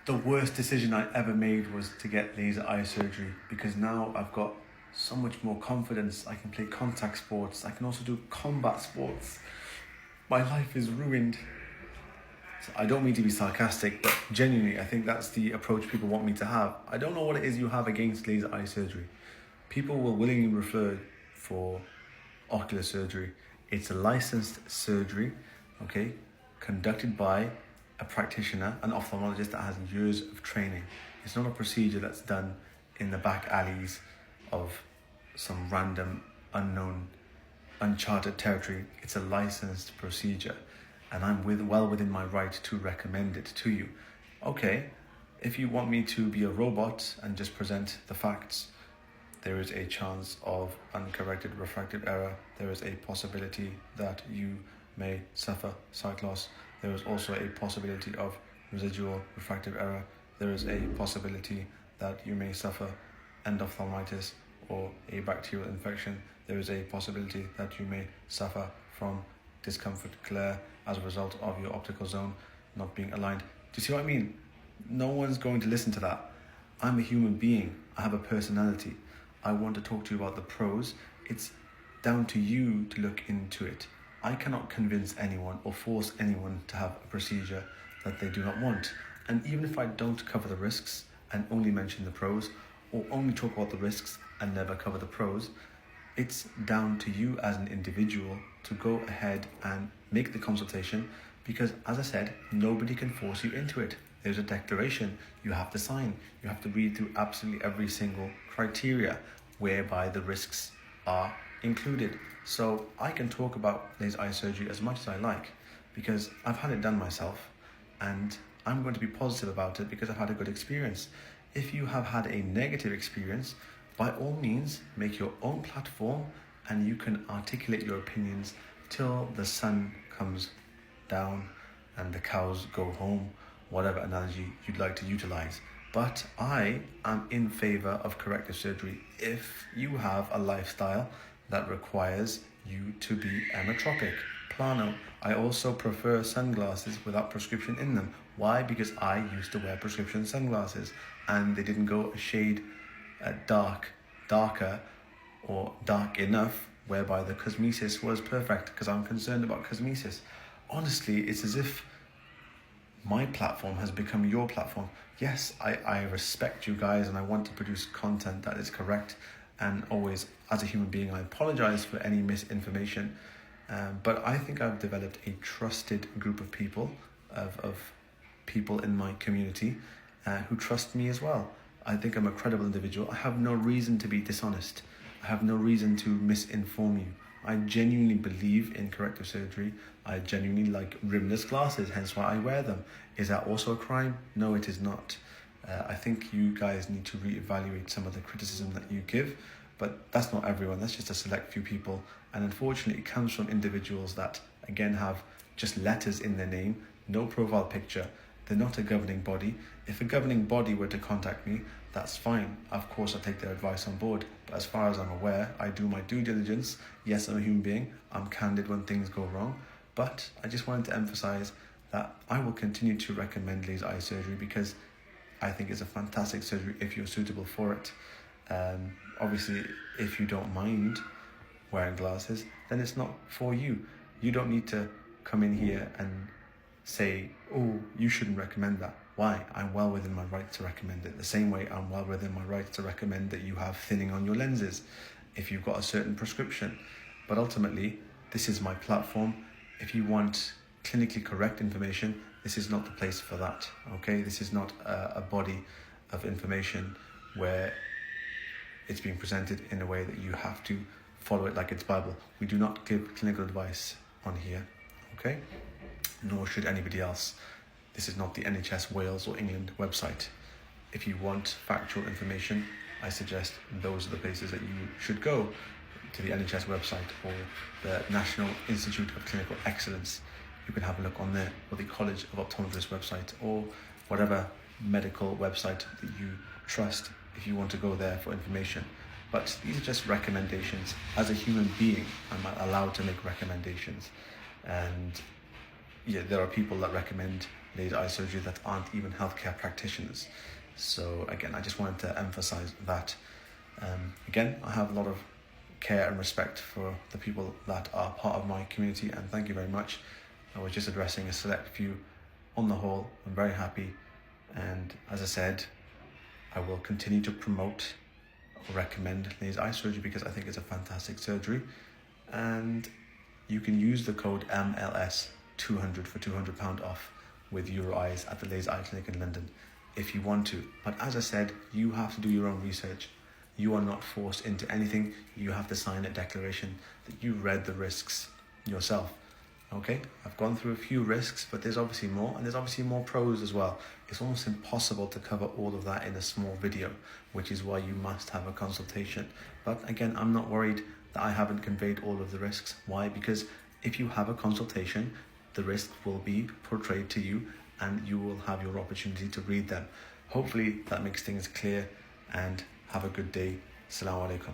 The worst decision I ever made was to get laser eye surgery, because now I've got so much more confidence. I can play contact sports. I can also do combat sports. My life is ruined. So I don't mean to be sarcastic, but genuinely, I think that's the approach people want me to have. I don't know what it is you have against laser eye surgery. People will willingly refer for ocular surgery. It's a licensed surgery, okay, conducted by a practitioner, an ophthalmologist that has years of training. It's not a procedure that's done in the back alleys of some random, unknown, uncharted territory. It's a licensed procedure, and I'm well within my right to recommend it to you. Okay, if you want me to be a robot and just present the facts, there is a chance of uncorrected refractive error. There is a possibility that you may suffer sight loss. There is also a possibility of residual refractive error. There is a possibility that you may suffer endophthalmitis or a bacterial infection. There is a possibility that you may suffer from discomfort, glare, as a result of your optical zone not being aligned. Do you see what I mean? No one's going to listen to that. I'm a human being. I have a personality. I want to talk to you about the pros. It's down to you to look into it. I cannot convince anyone or force anyone to have a procedure that they do not want. And even if I don't cover the risks and only mention the pros, or only talk about the risks and never cover the pros, it's down to you as an individual to go ahead and make the consultation, because, as I said, nobody can force you into it. There's a declaration you have to sign. You have to read through absolutely every single criteria whereby the risks are included. So I can talk about laser eye surgery as much as I like, because I've had it done myself, and I'm going to be positive about it because I've had a good experience. If you have had a negative experience, by all means, make your own platform and you can articulate your opinions till the sun comes down and the cows go home, whatever analogy you'd like to utilize. But I am in favor of corrective surgery if you have a lifestyle that requires you to be ametropic, plano. I also prefer sunglasses without prescription in them. Why? Because I used to wear prescription sunglasses and they didn't go a shade darker or dark enough whereby the cosmesis was perfect, because I'm concerned about cosmesis. Honestly, it's as if my platform has become your platform. Yes, I respect you guys and I want to produce content that is correct, and always, as a human being, I apologize for any misinformation, but I think I've developed a trusted group of people, of people in my community who trust me as well. I think I'm a credible individual. I have no reason to be dishonest. I have no reason to misinform you. I genuinely believe in corrective surgery. I genuinely like rimless glasses, hence why I wear them. Is that also a crime? No, it is not. I think you guys need to reevaluate some of the criticism that you give, but that's not everyone. That's just a select few people. And unfortunately, it comes from individuals that, again, have just letters in their name, no profile picture. They're not a governing body. If a governing body were to contact me, that's fine. Of course, I take their advice on board. But as far as I'm aware, I do my due diligence. Yes, I'm a human being. I'm candid when things go wrong. But I just wanted to emphasize that I will continue to recommend laser eye surgery because I think it's a fantastic surgery if you're suitable for it. Obviously, if you don't mind wearing glasses, then it's not for you. You don't need to come in here and say, oh, you shouldn't recommend that. Why? I'm well within my right to recommend it. The same way I'm well within my right to recommend that you have thinning on your lenses if you've got a certain prescription. But ultimately, this is my platform. If you want clinically correct information, this is not the place for that, okay? This is not a body of information where it's being presented in a way that you have to follow it like it's Bible. We do not give clinical advice on here, okay? Nor should anybody else. This is not the NHS Wales or England website. If you want factual information, I suggest those are the places that you should go, to the NHS website or the National Institute of Clinical Excellence. You can have a look on there, or the College of Optometrists website, or whatever medical website that you trust if you want to go there for information. But these are just recommendations. As a human being, I'm allowed to make recommendations. And yeah, there are people that recommend laser eye surgery that aren't even healthcare practitioners. So again, I just wanted to emphasize that. Again, I have a lot of care and respect for the people that are part of my community, and thank you very much. I was just addressing a select few. On the whole, I'm very happy, and as I said, I will continue to promote or recommend laser eye surgery because I think it's a fantastic surgery, and you can use the code MLS200 for £200 off with EuroEyes at the Laser Eye Clinic in London if you want to. But as I said, you have to do your own research. You are not forced into anything. You have to sign a declaration that you read the risks yourself. Okay, I've gone through a few risks, but there's obviously more, and there's obviously more pros as well. It's almost impossible to cover all of that in a small video, which is why you must have a consultation. But again, I'm not worried that I haven't conveyed all of the risks. Why? Because if you have a consultation, the risks will be portrayed to you and you will have your opportunity to read them. Hopefully that makes things clear, and have a good day. Assalamu alaikum.